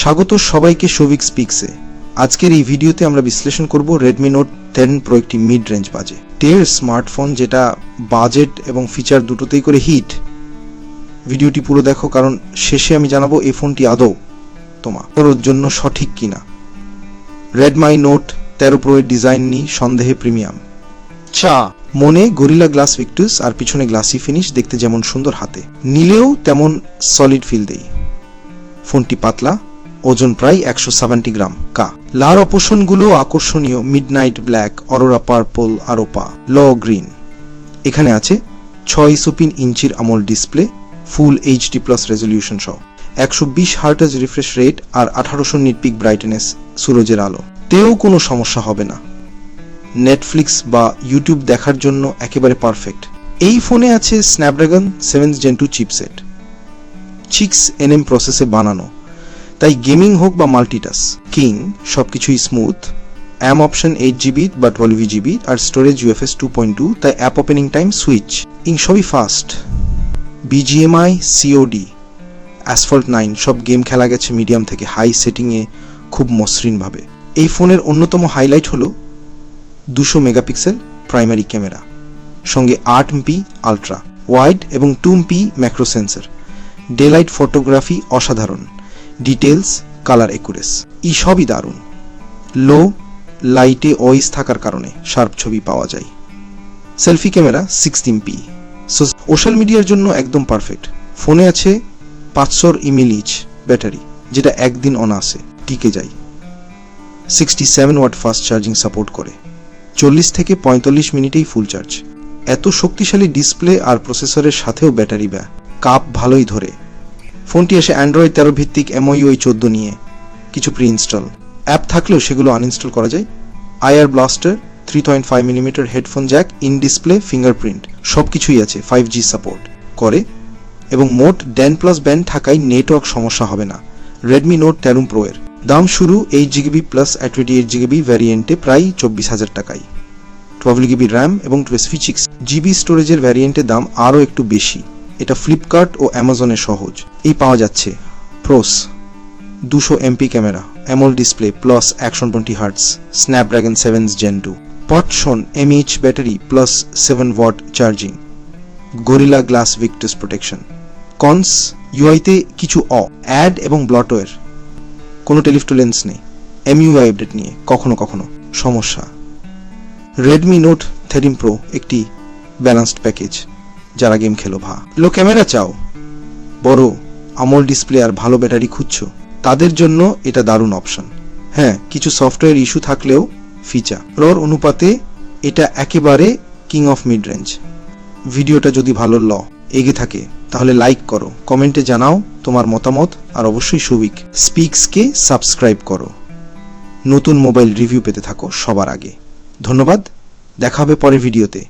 স্বাগত সবাইকে শোভিক স্পিক্সে। আজকের এই ভিডিওতে আমরা বিশ্লেষণ করব Redmi Note 10 Pro একটি মিড রেঞ্জ বাজেট স্মার্টফোন যেটা বাজেট এবং ফিচার দুটোতেই করে হিট। ভিডিওটি পুরো দেখো, কারণ শেষে আমি জানাবো এই ফোনটি আদৌ তোমার জন্য সঠিক কিনা। Redmi Note 13 Pro এর ডিজাইন নিয়ে সন্দেহে প্রিমিয়াম। মনে গরিলা গ্লাস ভিক্টাস আর পিছনে গ্লাসি ফিনিশ, দেখতে যেমন সুন্দর, হাতে নিলেও তেমন সলিড ফিল দেয়। ফোনটি পাতলা, ওজন প্রায় 170 গ্রাম। লার অপশনগুলো আকর্ষণীয়: মিডনাইট ব্ল্যাক, অরোরা পার্পল, আরোপা, ল গ্রিন। এখানে আছে 6.3 ইঞ্চির AMOLED display, full HD plus resolution সহ, 120 হার্টজ রিফ্রেশ রেট আর 1800 নিট পিক ব্রাইটনেস। সূরজের আলো তেও কোনো সমস্যা হবে না। নেটফ্লিক্স বা ইউটিউব দেখার জন্য একেবারে পারফেক্ট। এই ফোনে আছে Snapdragon 7th Gen 2 chipset, 6nm প্রসেসে বানানো, তাই গেমিং হোক বা মাল্টিটাস্কিং সবকিছুই স্মুথ। অ্যাম অপশন 8GB বা 12GB আর স্টোরেজ UFS 2.2, তাই অ্যাপ ওপেনিং টাইম, সুইচ সবই ফাস্ট। BGMI, COD, অ্যাসফল্ট 9 সব গেম খেলা গেছে মিডিয়াম থেকে হাই সেটিংয়ে খুব মসৃণভাবে। এই ফোনের অন্যতম হাইলাইট হলো 200 মেগাপিক্সেল প্রাইমারি ক্যামেরা, সঙ্গে 8MP আলট্রা ওয়াইড এবং 2MP macro sensor. Daylight photography অসাধারণ, ডিটেলস, কালার একুরেস সবই দারুণ। লো লাইটে ওয়েস থাকার কারণে শার্প ছবি পাওয়া যায়। সেলফি ক্যামেরা 16MP, সোশ্যাল মিডিয়ার জন্য একদম পারফেক্ট। ফোনে আছে 500 mAh ব্যাটারি, যেটা একদিন অনায়াসে টিকে যায়। 67 ওয়াট ফাস্ট চার্জিং সাপোর্ট করে, 40 থেকে 45 মিনিটেই ফুল চার্জ। এত শক্তিশালী ডিসপ্লে আর প্রসেসরের সাথেও ব্যাটারি কাপ ভালোই ধরে। ফোনটি আসে অ্যান্ড্রয়েড 13 ভিত্তিক MIUI 14 নিয়ে। কিছু প্রি ইনস্টল অ্যাপ থাকলেও সেগুলো আনইনস্টল করা যায়। IR blaster, 3.5mm headphone Jack, in display fingerprint সবকিছুই আছে। 5G সাপোর্ট করে এবং মোট DAN+ ব্যান্ড থাকায় নেটওয়ার্ক সমস্যা হবে না। Redmi Note 13 Pro এর দাম শুরু 8GB প্লাস 28GB ভ্যারিয়েন্টে প্রায় 24,000 টাকায়। 12GB র্যাম এবং 256GB স্টোরেজের ভ্যারিয়েন্টে দাম আরও একটু বেশি। এটা ফ্লিপকার্ট ও অ্যামাজনে সহজ। পাওয়া যাচ্ছে pros 200MP camera, AMOLED display plus 120 hertz, Snapdragon 7th Gen 2, পটসন mAh battery plus 7 watt charging, Gorilla Glass Victus protection. Cons: ইউআইতে কিছু অ্যাড এবং ব্লটওয়্যার, কোনো টেলিফটো লেন্স নেই। MIUI আপডেট নিয়ে কখনো কখনো সমস্যা। Redmi Note 13 Pro একটি ব্যালেন্সড প্যাকেজ। যারা গেম খেলো লো ক্যামেরা চাও, বড় আমোলেড ডিসপ্লে আর ভালো ব্যাটারি খুঁজছো, তাদের জন্য এটা দারুণ অপশন। হ্যাঁ, কিছু সফটওয়্যার ইস্যু থাকলেও ফিচার অনুপাতে এটা একেবারে কিং অফ মিড রেঞ্জ। ভিডিওটা যদি ভালো এগে থাকে তাহলে লাইক করো, কমেন্টে জানাও তোমার মতামত, আর অবশ্যই শোভিক স্পিক্সকে সাবস্ক্রাইব করো। নতুন মোবাইল রিভিউ পেতে থাকো সবার আগে। ধন্যবাদ, দেখা হবে পরের ভিডিওতে।